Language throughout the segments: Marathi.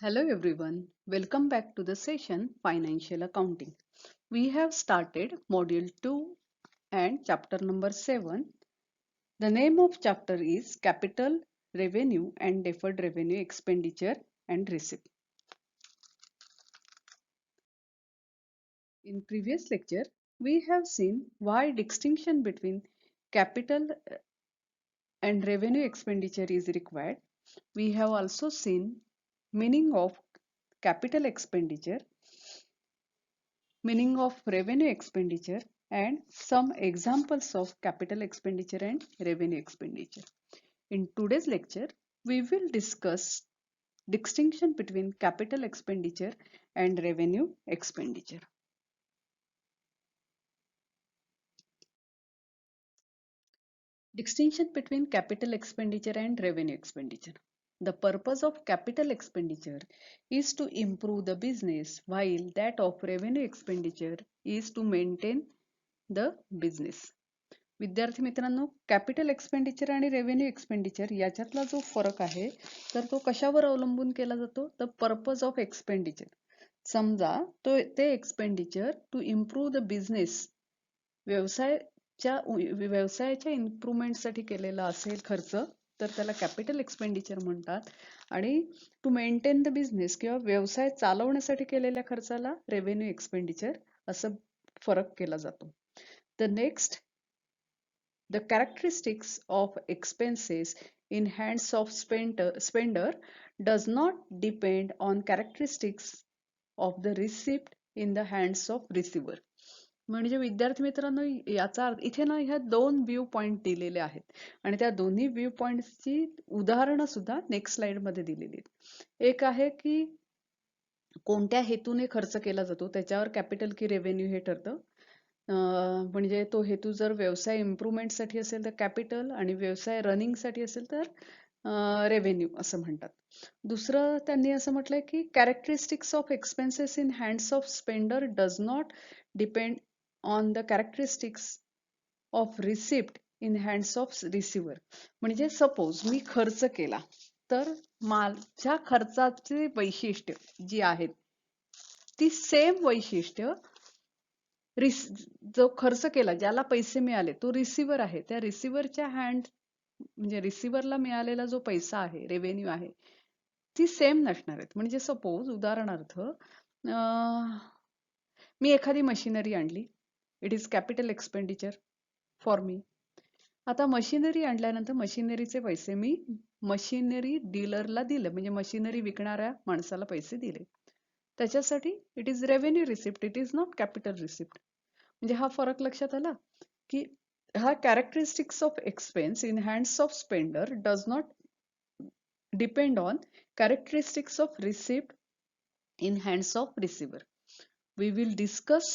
Hello everyone, welcome back to the session Financial Accounting. We have started Module 2 and chapter number 7. The name of chapter is Capital Revenue and Deferred Revenue Expenditure and Receipt. In previous lecture, we have seen why distinction between capital and revenue expenditure is required. We have also seen meaning of capital expenditure, meaning of revenue expenditure, and some examples of capital expenditure and revenue expenditure. In today's lecture, we will discuss distinction between capital expenditure and revenue expenditure. Distinction between capital expenditure and revenue expenditure. The purpose of capital expenditure is to improve the business, while that of revenue expenditure is to maintain the business. विद्यार्थी मित्रांनो, कॅपिटल एक्सपेंडिचर आणि रेव्हेन्यू एक्सपेंडिचर याच्यातला जो फरक आहे तर तो कशावर अवलंबून केला जातो? The purpose of expenditure. समजा ते expenditure to improve the business, व्यवसायाच्या इम्प्रूव्हमेंटसाठी केलेला असेल खर्च तर त्याला कॅपिटल एक्सपेंडिचर म्हणतात, आणि टू मेंटेन द बिझनेस किंवा व्यवसाय चालवण्यासाठी केलेल्या खर्चाला रेव्हेन्यू एक्सपेंडिचर असं फरक केला जातो. The next, the characteristics of expenses in hands of spender does not depend on characteristics of the receipt in the hands of receiver. म्हणजे विद्यार्थी मित्रांनो, याचा अर्थ इथे ना ह्या दोन व्ह्यू पॉइंट दिलेले आहेत आणि त्या दोन्ही व्ह्यू पॉइंटची उदाहरणं सुद्धा नेक्स्ट स्लाइड मध्ये दिलेली आहेत. एक आहे की कोणत्या हेतूने खर्च केला जातो त्याच्यावर कॅपिटल की रेव्हेन्यू हे ठरतं. म्हणजे तो हेतू जर व्यवसाय इम्प्रूव्हमेंटसाठी असेल तर कॅपिटल आणि व्यवसाय रनिंगसाठी असेल तर रेव्हेन्यू असं म्हणतात. दुसरं त्यांनी असं म्हटलंय की characteristics of expenses in hands of spender does not depend on the characteristics of receipt in hands of receiver. म्हणजे सपोज मी खर्च केला तर माझ्या खर्चाची वैशिष्ट्य जी आहेत ती सेम वैशिष्ट्य जो खर्च केला, ज्याला पैसे मिळाले तो रिसिव्हर आहे, त्या रिसिव्हरच्या हँड म्हणजे रिसिव्हरला मिळालेला जो पैसा आहे, रेव्हेन्यू आहे, ती सेम नसणार आहेत. म्हणजे सपोज उदाहरणार्थ मी एखादी मशिनरी आणली, it is capital expenditure for me. आता मशिनरी आणल्यानंतर मशिनरीचे पैसे मी मशिनरी डीलरला दिले, म्हणजे मशिनरी विकणाऱ्या माणसाला पैसे दिले, त्याच्यासाठी it is revenue receipt, it is not capital receipt. म्हणजे हा फरक लक्षात आला की हा characteristics of expense in hands of spender does not depend on characteristics of receipt in hands of receiver. We will discuss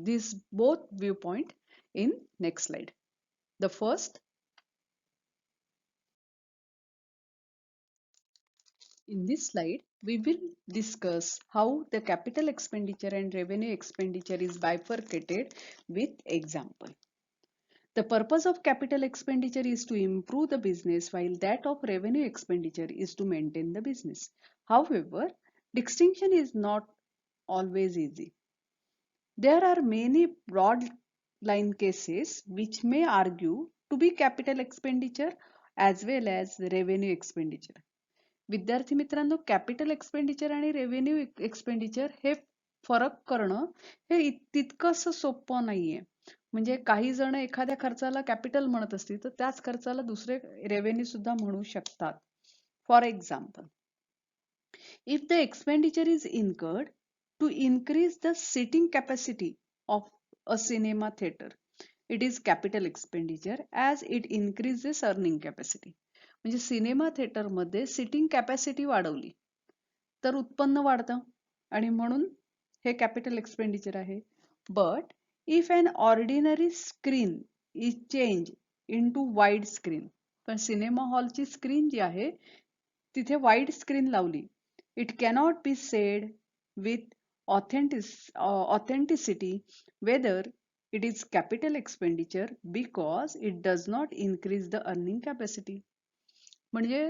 these both viewpoint in next slide. The first, in this slide, we will discuss how the capital expenditure and revenue expenditure is bifurcated with example. The purpose of capital expenditure is to improve the business, while that of revenue expenditure is to maintain the business. However, distinction is not always easy. There are many broad line cases which may argue to be capital expenditure as well as revenue expenditure. विद्यार्थी मित्रांनो, कॅपिटल एक्सपेंडिचर आणि रेव्हेन्यू एक्सपेंडिचर हे फरक करणं हे तितकंसं सोपं नाहीये. म्हणजे काही जण एखाद्या खर्चाला कॅपिटल म्हणत असतील तर त्याच खर्चाला दुसरे रेव्हेन्यू सुद्धा म्हणू शकतात. For example, if the expenditure is incurred to increase the seating capacity of a cinema theater, it is capital expenditure as it increases earning capacity. म्हणजे सिनेमा थिएटर मध्ये सिटिंग कॅपॅसिटी वाढवली तर उत्पन्न वाढतं आणि म्हणून हे कॅपिटल एक्सपेंडिचर आहे. But if an ordinary screen is change into wide screen, पण सिनेमा हॉलची स्क्रीन जी आहे तिथे वाईड स्क्रीन लावली, it cannot be said with authenticity whether it is capital expenditure because it does not increase the earning capacity. म्हणजे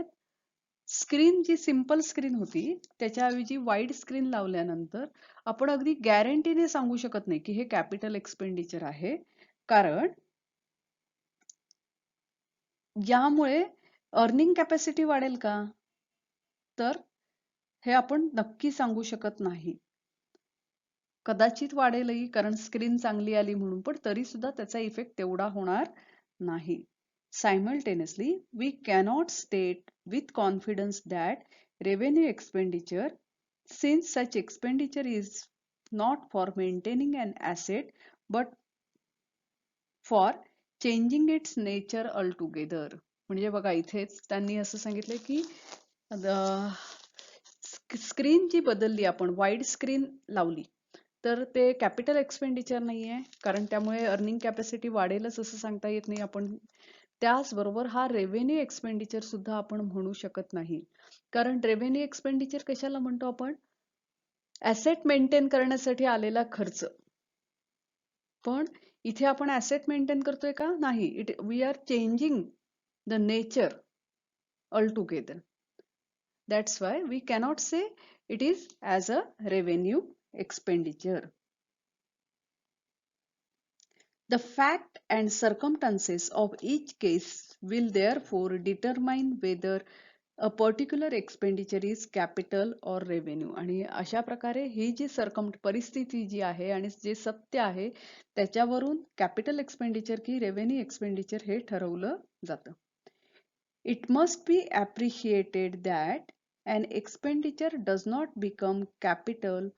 स्क्रीन जी सिंपल स्क्रीन होती त्याच्याऐवजी वाईड स्क्रीन लावल्यानंतर आपण अगदी गॅरंटीने सांगू शकत नाही की हे कॅपिटल एक्सपेंडिचर आहे, कारण यामुळे अर्निंग कॅपॅसिटी वाढेल का? तर हे आपण नक्की सांगू शकत नाही. कदाचित वाढेलही, कारण स्क्रीन चांगली आली म्हणून, पण तरी सुद्धा त्याचा इफेक्ट तेवढा होणार नाही. Simultaneously, we cannot state with confidence that revenue expenditure, since such expenditure is not for maintaining an asset but for changing its nature altogether. म्हणजे बघा इथेच त्यांनी असं सांगितलं की स्क्रीन जी बदलली, आपण वाईड स्क्रीन लावली, तर ते कॅपिटल एक्सपेंडिचर नाहीये, कारण त्यामुळे अर्निंग कॅपॅसिटी वाढेलच असं सांगता येत नाही. आपण त्याचबरोबर हा रेव्हेन्यू एक्सपेंडिचर सुद्धा आपण म्हणू शकत नाही, कारण रेव्हेन्यू एक्सपेंडिचर कशाला म्हणतो आपण? ऍसेट मेंटेन करण्यासाठी आलेला खर्च. पण इथे आपण ऍसेट मेंटेन करतोय का? नाही. We are changing the nature altogether. That's why we cannot say it is as a revenue expenditure. The fact and circumstances of each case will therefore determine whether a particular expenditure is capital or revenue. आणि अशा प्रकारे ही जी परिस्थिती जी आहे आणि जे सत्य आहे त्याच्यावरून कॅपिटल एक्सपेंडिचर की रेव्हेन्यू एक्सपेंडिचर हे ठरवलं जातं. It must be appreciated that an expenditure does not become capital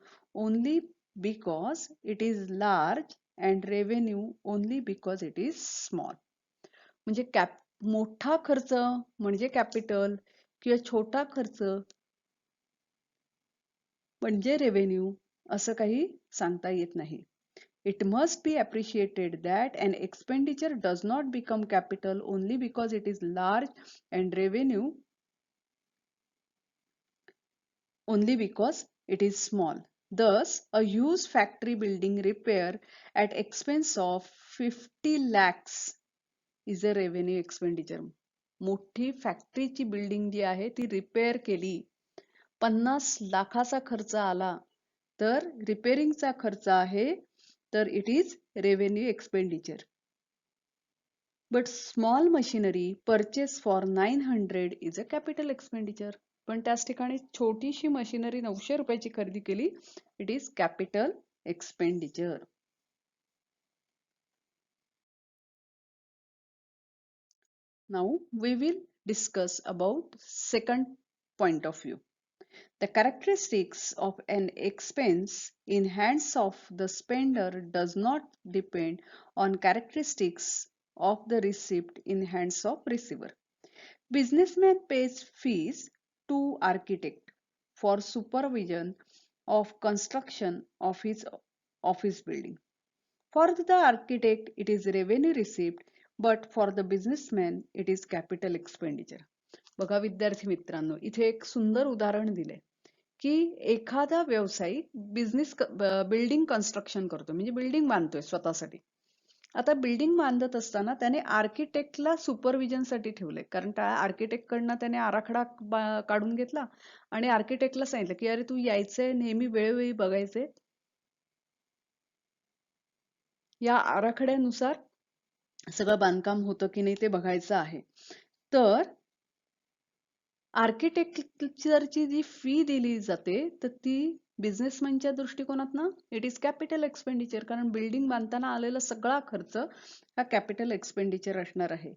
only because it is large and revenue only because it is small. म्हणजे मोठा खर्च म्हणजे कॅपिटल किंवा छोटा खर्च म्हणजे रेव्हेन्यू असं काही सांगता येत नाही. It must be appreciated that an expenditure does not become capital only because it is large and revenue only because it is small. Thus, a huge factory building repair at expense of 50 lakhs is a revenue expenditure. मोठी फॅक्टरीची बिल्डिंग जी आहे ती रिपेअर केली, 50 लाखाचा खर्च आला, तर रिपेअरिंगचा खर्च आहे, तर it is revenue expenditure. But small machinery purchase for 900 is a capital expenditure. पण त्याच ठिकाणी छोटीशी मशिनरी 900 रुपयाची खरेदी केली, it is capital expenditure. Now we will discuss about second point of view. The characteristics of an expense in hands of the spender does not depend on characteristics of the receipt in hands of receiver. Businessman pays fees to architect for supervision of construction of his office building. For the architect, it is revenue received, but for the businessman, it is capital expenditure. बघा विद्यार्थी मित्रांनो, इथे एक सुंदर उदाहरण दिले की एखादा व्यावसायिक बिल्डिंग कन्स्ट्रक्शन करतो, म्हणजे बिल्डिंग बांधतोय स्वतःसाठी. आता बिल्डिंग बांधत असताना त्याने आर्किटेक्टला सुपरविजन साठी ठेवले, कारण त्या आर्किटेक्ट कडनं त्याने आराखडा काढून घेतला आणि आर्किटेक्टला सांगितलं की अरे तू यायचंय, नेहमी वेळोवेळी बघायचंय, या आराखड्यानुसार सगळं बांधकाम होतं की नाही ते बघायचं आहे. तर आर्किटेक्चरची जी फी दिली जाते तर ती बिझनेसमॅनच्या दृष्टिकोनातनं इट इज कॅपिटल एक्सपेंडिचर, कारण बिल्डिंग बांधताना आलेला सगळा खर्च हा कॅपिटल एक्सपेंडिचर असणार आहे.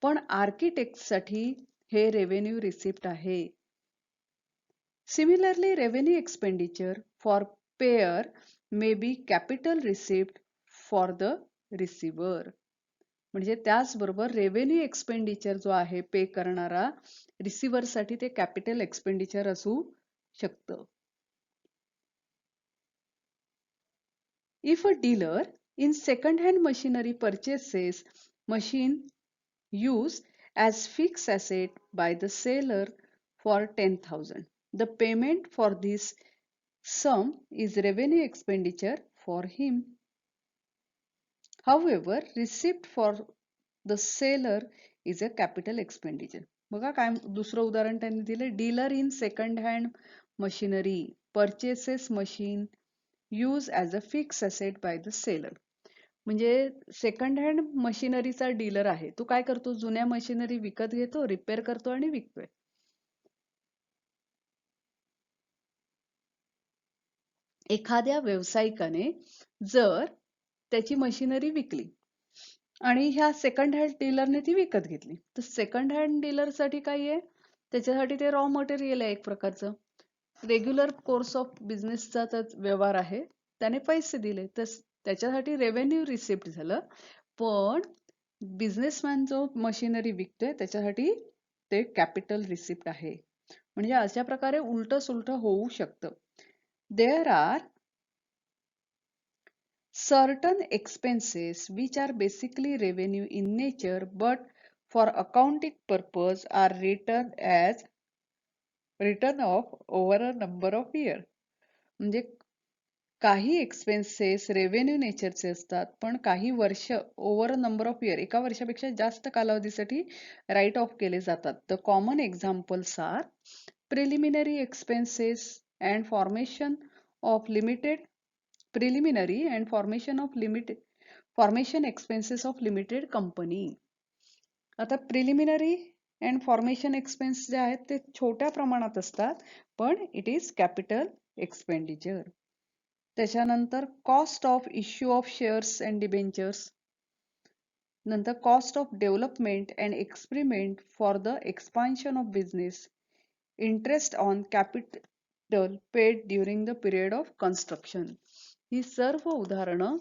पण आर्किटेक्टसाठी हे रेव्हेन्यू रिसिप्ट आहे. Similarly revenue expenditure for pair may be capital receipt for the receiver. म्हणजे त्याचबरोबर रेव्हेन्यू एक्सपेंडिचर जो आहे पे करणारा रिसिव्हर साठी ते कॅपिटल एक्सपेंडिचर असू शकतं. If a dealer in second-hand machinery purchases machine used as fixed asset by the seller for 10,000, the payment for this sum is revenue expenditure for him. However, receipt for the seller is a capital expenditure. बघा काय दुसरं उदाहरण त्यांनी दिले, dealer in second hand machinery purchases machine use as a fix asset by the seller. म्हणजे सेकंड हँड मशिनरीचा डीलर आहे, तो काय करतो, जुन्या मशिनरी विकत घेतो, रिपेअर करतो आणि विकतोय. एखाद्या व्यावसायिकाने जर त्याची मशिनरी विकली आणि ह्या सेकंड हँड डीलरने ती विकत घेतली, तर सेकंड हँड डीलरसाठी काय आहे, त्याच्यासाठी ते रॉ मटेरियल आहे एक प्रकारचं. रेग्युलर कोर्स ऑफ बिझनेसचा व्यवहार आहे, त्याने पैसे दिले तर त्याच्यासाठी रेव्हेन्यू रिसिप्ट झालं. पण बिझनेसमॅन जो मशिनरी विकतोय त्याच्यासाठी ते कॅपिटल रिसिप्ट आहे. म्हणजे अशा प्रकारे उलट सुलट होऊ शकतं. There are certain expenses which are basically revenue in nature but for accounting purpose are written off over a number of years. म्हणजे काही एक्सपेन्सेस रेव्हेन्यू नेचरचे असतात, पण काही वर्ष over a number of year, एका वर्षापेक्षा जास्त कालावधीसाठी राईट ऑफ केले जातात. The common examples are preliminary expenses and formation of limited preliminary and formation expenses of limited company. आता प्रिलिमिनरी अँड फॉर्मेशन एक्सपेन्स जे आहेत ते छोट्या प्रमाणात असतात, पण इट इज कॅपिटल एक्सपेंडिचर. त्याच्यानंतर cost of issue of shares and debentures, नंतर cost of development and experiment for the expansion of business, interest on capital paid during the period of construction. ही सर्व उदाहरणं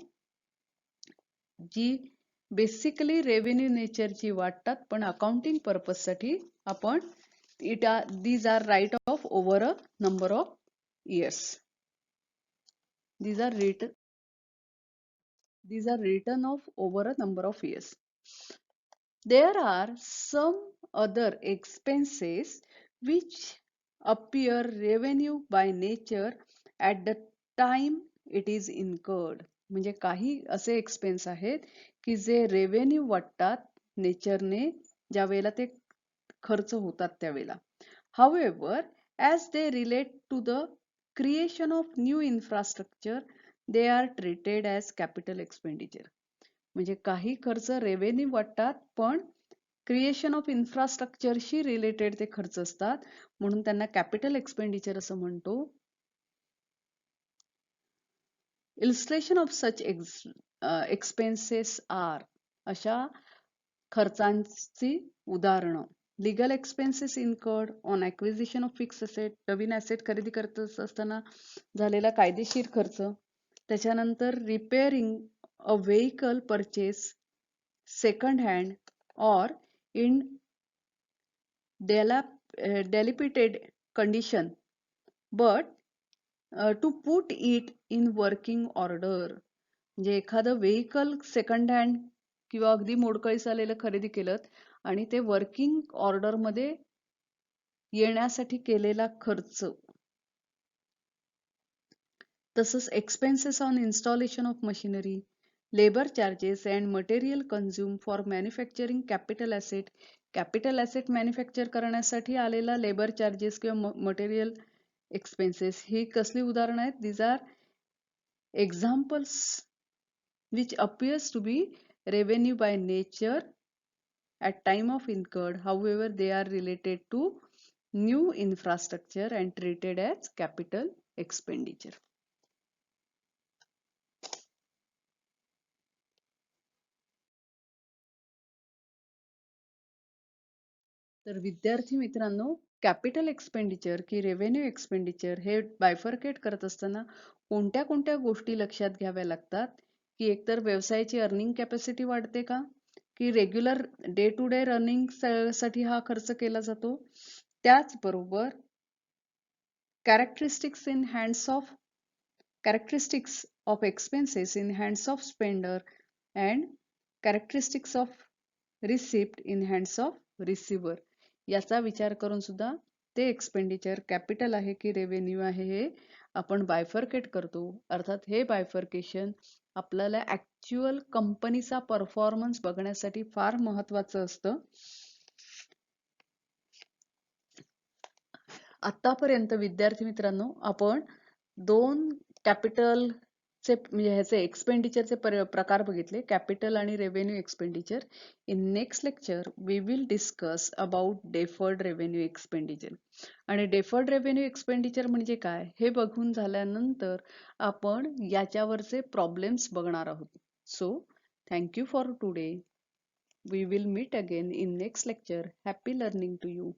जी बेसिकली रेव्हेन्यू नेचरची वाटतात, पण अकाउंटिंग पर्पजसाठी आपण these are write off over a number of years. These are written off over a number of years. There are some other expenses which appear revenue by nature at the time it is incurred. म्हणजे काही असे एक्सपेन्स आहेत की जे रेव्हेन्यू वाटतात नेचरने ज्या वेळेला ते खर्च होतात त्यावेळेला. However, as they relate to the creation of new infrastructure, they are treated as capital expenditure. म्हणजे काही खर्च रेव्हेन्यू वाटतात, पण क्रिएशन ऑफ इन्फ्रास्ट्रक्चरशी रिलेटेड ते खर्च असतात, म्हणून त्यांना कॅपिटल एक्सपेंडिचर असं म्हणतो. Illustration of such expenses are, अशा खर्चांची उदाहरणं, legal expenses incurred on acquisition of fix asset, नवीन ॲसेट खरेदी करत असताना झालेला कायदेशीर खर्च. त्याच्यानंतर repairing a vehicle purchase second hand or in dilapidated condition but to put it in working order. म्हणजे एखादं व्हेइकल सेकंड हँड किंवा अगदी मोडकळीस आलेलं खरेदी केलं आणि ते वर्किंग ऑर्डर मध्ये येण्यासाठी केलेला खर्च. तसंच expenses on installation of machinery, labour charges and material consume for manufacturing capital asset. Capital asset manufacture करण्यासाठी आलेला लेबर चार्जेस किंवा मटेरियल एक्सपेन्सेस, ही कसली उदाहरणं आहेत? These are examples which appears to be revenue by nature at time of incurred, however they are related to new infrastructure and treated as capital expenditure. तर विद्यार्थी मित्रांनो, कॅपिटल एक्सपेंडिचर की रेव्हेन्यू एक्सपेंडिचर हे बायफर्केट करत असताना कोणत्या कोणत्या गोष्टी लक्षात घ्याव्या लागतात, की एकतर व्यवसायाची अर्निंग कॅपॅसिटी वाढते का, की regular day to day running साठी हा खर्च केला जातो. त्याचबरोबर characteristics of expenses in hands of spender and characteristics of receipt in hands of receiver, याचा विचार करून सुद्धा ते एक्सपेंडिचर कॅपिटल आहे की रेव्हेन्यू आहे हे आपण बायफर्केट करतो. अर्थात हे बायफर्केशन आपल्याला ऍक्च्युअल कंपनीचा परफॉर्मन्स बघण्यासाठी फार महत्वाचं असतं. आतापर्यंत विद्यार्थी मित्रांनो आपण दोन कॅपिटलचे म्हणजे ह्याचे एक्सपेंडिचरचे प्रकार बघितले, कॅपिटल आणि revenue expenditure. In next lecture we will discuss about deferred revenue expenditure. आणि डेफर्ड रेव्हेन्यू एक्सपेंडिचर म्हणजे काय हे बघून झाल्यानंतर आपण याच्यावरचे प्रॉब्लेम्स बघणार आहोत. So thank you for today. We will meet again in next lecture. Happy learning to you.